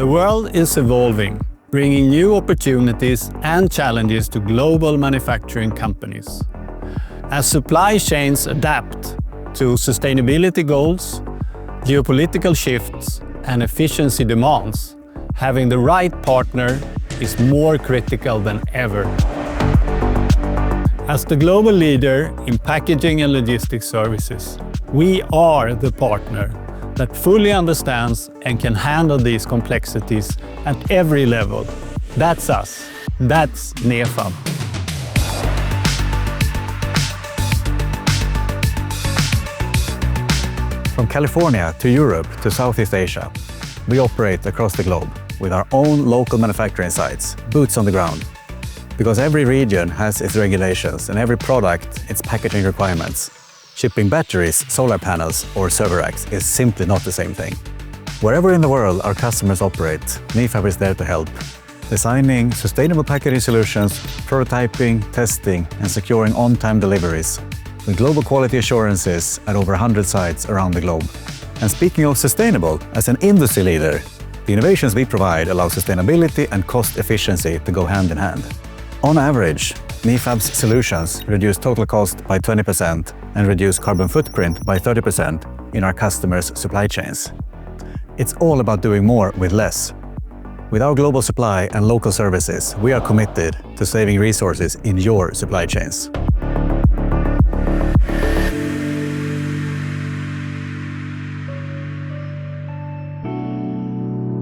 The world is evolving, bringing new opportunities and challenges to global manufacturing companies. As supply chains adapt to sustainability goals, geopolitical shifts, and efficiency demands, having the right partner is more critical than ever. As the global leader in packaging and logistics services, we are the partner that fully understands and can handle these complexities at every level. That's us. That's Nefab. From California to Europe to Southeast Asia, we operate across the globe with our own local manufacturing sites, boots on the ground. Because every region has its regulations and every product its packaging requirements. Shipping batteries, solar panels or server racks is simply not the same thing. Wherever in the world our customers operate, Nefab is there to help. Designing sustainable packaging solutions, prototyping, testing and securing on-time deliveries with global quality assurances at over 100 sites around the globe. And speaking of sustainable, as an industry leader, the innovations we provide allow sustainability and cost efficiency to go hand in hand. On average, Nefab's solutions reduce total cost by 20% and reduce carbon footprint by 30% in our customers' supply chains. It's all about doing more with less. With our global supply and local services, we are committed to saving resources in your supply chains.